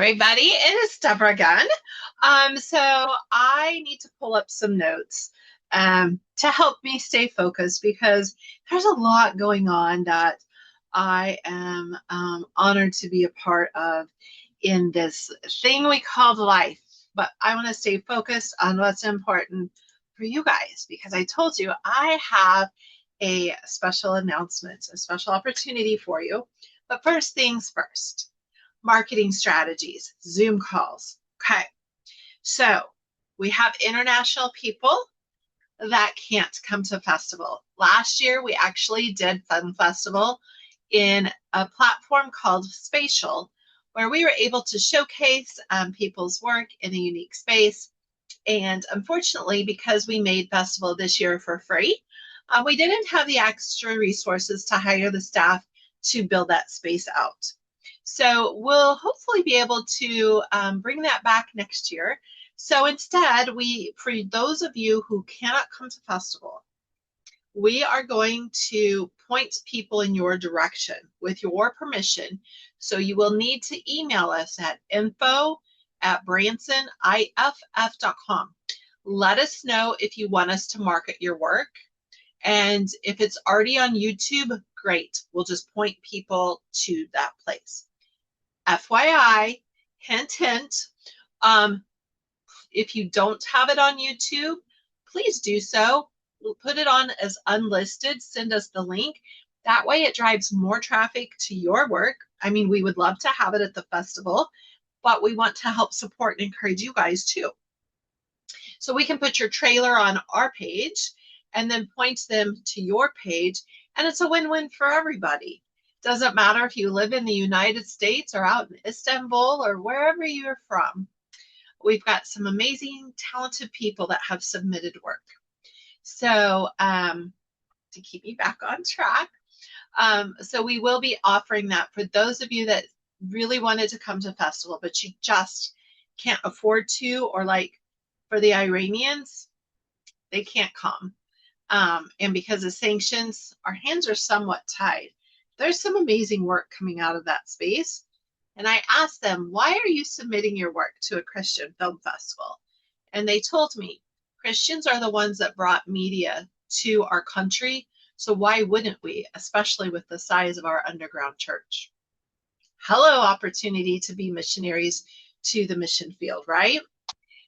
everybody. It is Deborah again. So I need to pull up some notes to help me stay focused because there's a lot going on that I am honored to be a part of in this thing we call life. But I want to stay focused on what's important for you guys because I told you I have a special announcement, a special opportunity for you. But first things first, marketing strategies, Zoom calls. Okay, so we have international people that can't come to festival. Last year, we actually did Fun Festival in a platform called Spatial, where we were able to showcase people's work in a unique space. And unfortunately, because we made festival this year for free, we didn't have the extra resources to hire the staff to build that space out. So we'll hopefully be able to bring that back next year. So instead, for those of you who cannot come to festival, we are going to point people in your direction with your permission. So you will need to email us at info@bransoniff.com. Let us know if you want us to market your work. And if it's already on YouTube, great. We'll just point people to that place. FYI, hint, hint, if you don't have it on YouTube, please do so. We'll put it on as unlisted. Send us the link. That way it drives more traffic to your work. I mean, we would love to have it at the festival, but we want to help support and encourage you guys too. So we can put your trailer on our page and then point them to your page, and it's a win-win for everybody. Doesn't matter if you live in the United States or out in Istanbul or wherever you're from. We've got some amazing, talented people that have submitted work. So to keep me back on track, so we will be offering that for those of you that really wanted to come to festival, but you just can't afford to, or like for the Iranians, they can't come. And because of sanctions, our hands are somewhat tied. There's some amazing work coming out of that space. And I asked them, why are you submitting your work to a Christian film festival? And they told me, Christians are the ones that brought media to our country. So why wouldn't we, especially with the size of our underground church? Hello, opportunity to be missionaries to the mission field, right?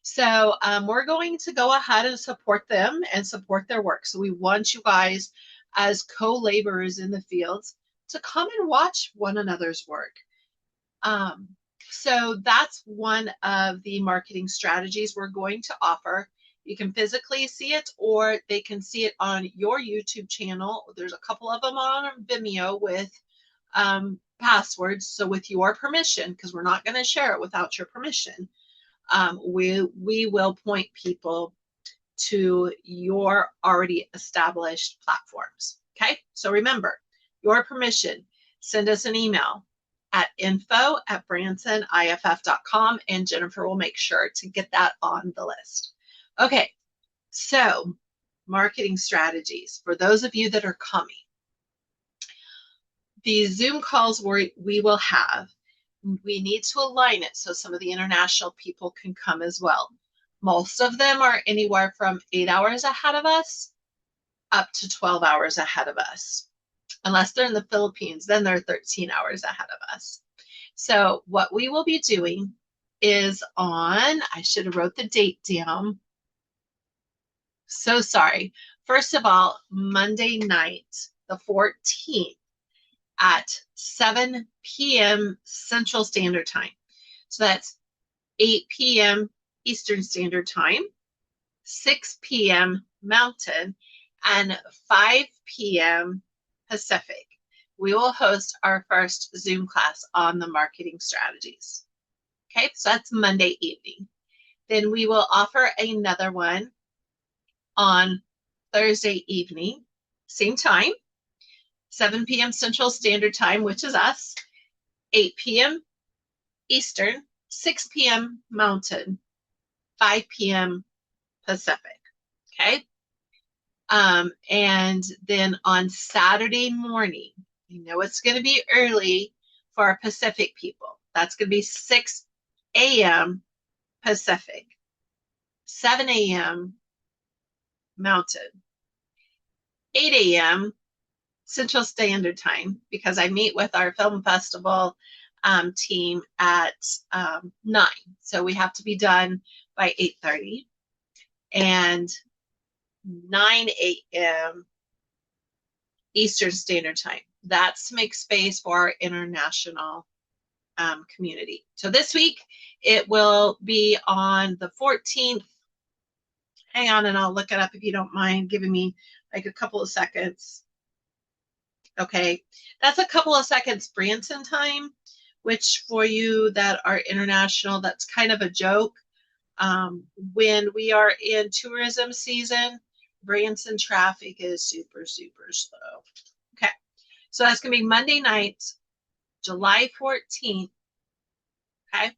So we're going to go ahead and support them and support their work. So we want you guys as co-laborers in the fields to come and watch one another's work. So that's one of the marketing strategies we're going to offer. You can physically see it, or they can see it on your YouTube channel. There's a couple of them on Vimeo with passwords. So with your permission, because we're not going to share it without your permission, we will point people to your already established platforms. Okay, so remember, your permission, send us an email at info@bransoniff.com, and Jennifer will make sure to get that on the list. Okay, so marketing strategies for those of you that are coming. These Zoom calls we will have, we need to align it so some of the international people can come as well. Most of them are anywhere from 8 hours ahead of us up to 12 hours ahead of us. Unless they're in the Philippines, then they're 13 hours ahead of us. So what we will be doing is on, I should have wrote the date down. So sorry. First of all, Monday night, the 14th, at 7 p.m. Central Standard Time. So that's 8 p.m. Eastern Standard Time, 6 p.m. Mountain, and 5 p.m. Pacific. We will host our first Zoom class on the marketing strategies. Okay, so that's Monday evening. Then we will offer another one on Thursday evening, same time, 7 p.m. Central Standard Time, which is us, 8 p.m. Eastern, 6 p.m. Mountain, 5 p.m. Pacific. Okay. And then on Saturday morning, you know it's going to be early for our Pacific people. That's going to be 6 a.m. Pacific, 7 a.m. Mountain, 8 a.m. Central Standard Time, because I meet with our film festival team at 9. So we have to be done by 8:30. And 9 a.m. Eastern Standard Time. That's to make space for our international community. So this week, it will be on the 14th. Hang on, and I'll look it up if you don't mind giving me like a couple of seconds. Okay, that's a couple of seconds Branson time, which for you that are international, that's kind of a joke. When we are in tourism season, Branson traffic is super, super slow. Okay, so that's going to be Monday night, July 14th. Okay,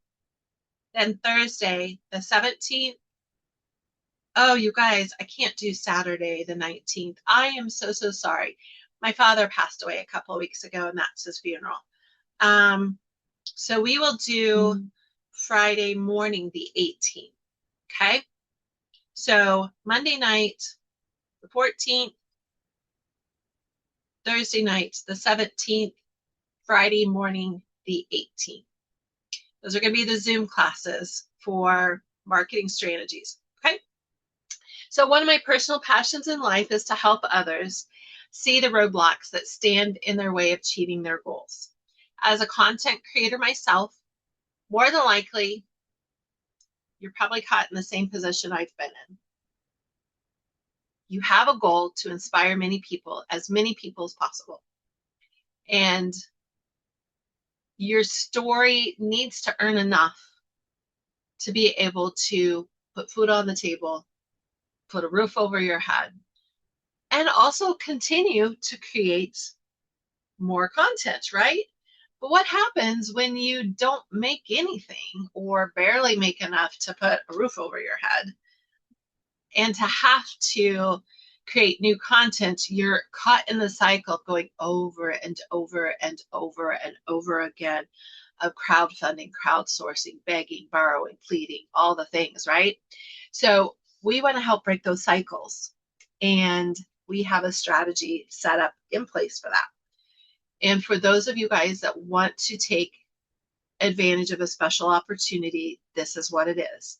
then Thursday, the 17th. Oh, you guys, I can't do Saturday, the 19th. I am so, so sorry. My father passed away a couple of weeks ago, and that's his funeral. So we will do Friday morning, the 18th. Okay, so Monday night, the 14th, Thursday night, the 17th, Friday morning, the 18th. Those are going to be the Zoom classes for marketing strategies. Okay, so one of my personal passions in life is to help others see the roadblocks that stand in their way of achieving their goals. As a content creator myself, more than likely, you're probably caught in the same position I've been in. You have a goal to inspire many people, as many people as possible. And your story needs to earn enough to be able to put food on the table, put a roof over your head, and also continue to create more content, right? But what happens when you don't make anything or barely make enough to put a roof over your head? And to have to create new content, you're caught in the cycle of going over and over and over and over again of crowdfunding, crowdsourcing, begging, borrowing, pleading, all the things, right? So we want to help break those cycles. And we have a strategy set up in place for that. And for those of you guys that want to take advantage of a special opportunity, this is what it is.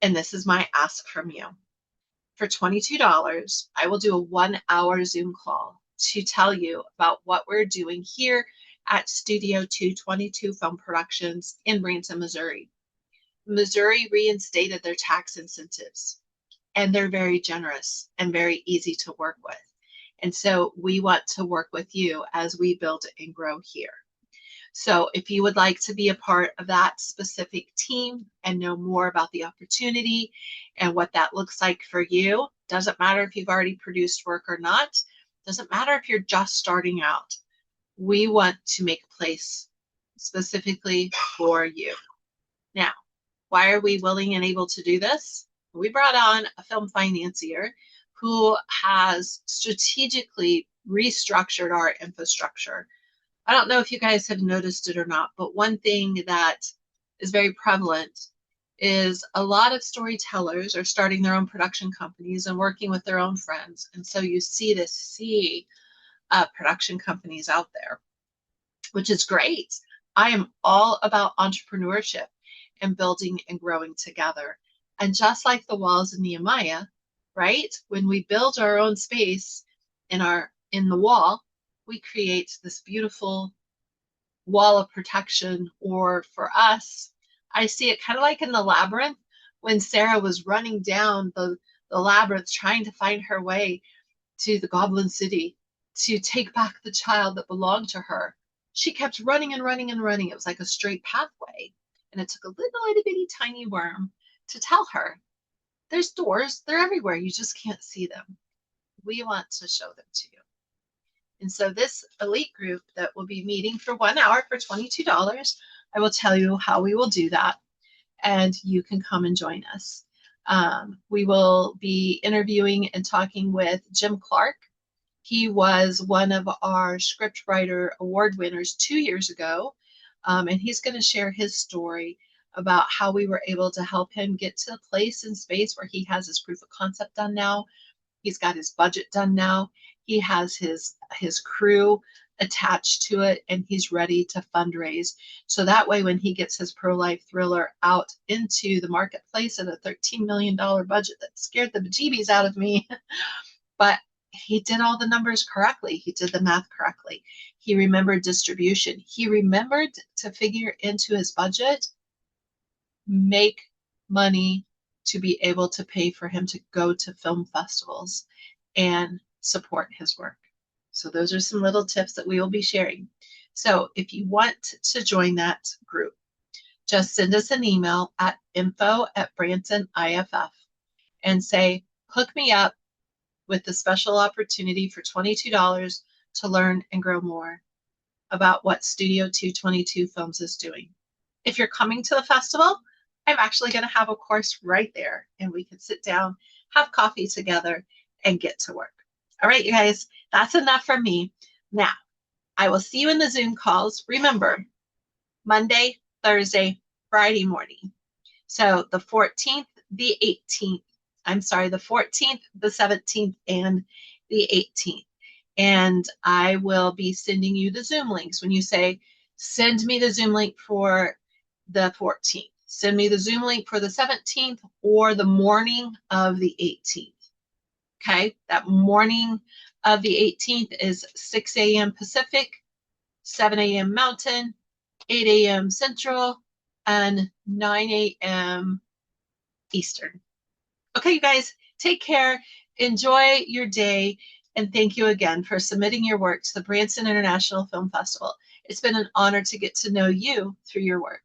And this is my ask from you. For $22, I will do a 1-hour Zoom call to tell you about what we're doing here at Studio 222 Film Productions in Branson, Missouri. Missouri reinstated their tax incentives, and they're very generous and very easy to work with. And so we want to work with you as we build and grow here. So if you would like to be a part of that specific team and know more about the opportunity and what that looks like for you, doesn't matter if you've already produced work or not, doesn't matter if you're just starting out. We want to make a place specifically for you. Now, why are we willing and able to do this? We brought on a film financier who has strategically restructured our infrastructure. I don't know if you guys have noticed it or not, but one thing that is very prevalent is a lot of storytellers are starting their own production companies and working with their own friends. And so you see this sea of production companies out there, which is great. I am all about entrepreneurship and building and growing together. And just like the walls of Nehemiah, right? When we build our own space in the wall, we create this beautiful wall of protection. Or for us, I see it kind of like in the labyrinth when Sarah was running down the labyrinth trying to find her way to the Goblin City to take back the child that belonged to her. She kept running and running and running. It was like a straight pathway. And it took a little itty bitty tiny worm to tell her, there's doors, they're everywhere, you just can't see them. We want to show them to you. And so this elite group that will be meeting for 1 hour for $22, I will tell you how we will do that, and you can come and join us. We will be interviewing and talking with Jim Clark. He was one of our Scriptwriter Award winners 2 years ago, and he's going to share his story about how we were able to help him get to a place and space where he has his proof of concept done now. He's got his budget done now. He has his crew attached to it, and he's ready to fundraise. So that way, when he gets his pro-life thriller out into the marketplace at a $13 million budget that scared the bejeebies out of me, but he did all the numbers correctly. He did the math correctly. He remembered distribution. He remembered to figure into his budget, make money to be able to pay for him to go to film festivals and support his work. So those are some little tips that we will be sharing. So if you want to join that group, just send us an email at info@BrantonIFF and say, hook me up with the special opportunity for $22 to learn and grow more about what Studio 222 Films is doing. If you're coming to the festival, I'm actually going to have a course right there, and we can sit down, have coffee together, and get to work. All right, you guys, that's enough from me. Now, I will see you in the Zoom calls. Remember, Monday, Thursday, Friday morning. So the 14th, the 18th, the 14th, the 17th, and the 18th. And I will be sending you the Zoom links. When you say, send me the Zoom link for the 14th, send me the Zoom link for the 17th or the morning of the 18th. Okay, that morning of the 18th is 6 a.m. Pacific, 7 a.m. Mountain, 8 a.m. Central, and 9 a.m. Eastern. Okay, you guys, take care, enjoy your day, and thank you again for submitting your work to the Branson International Film Festival. It's been an honor to get to know you through your work.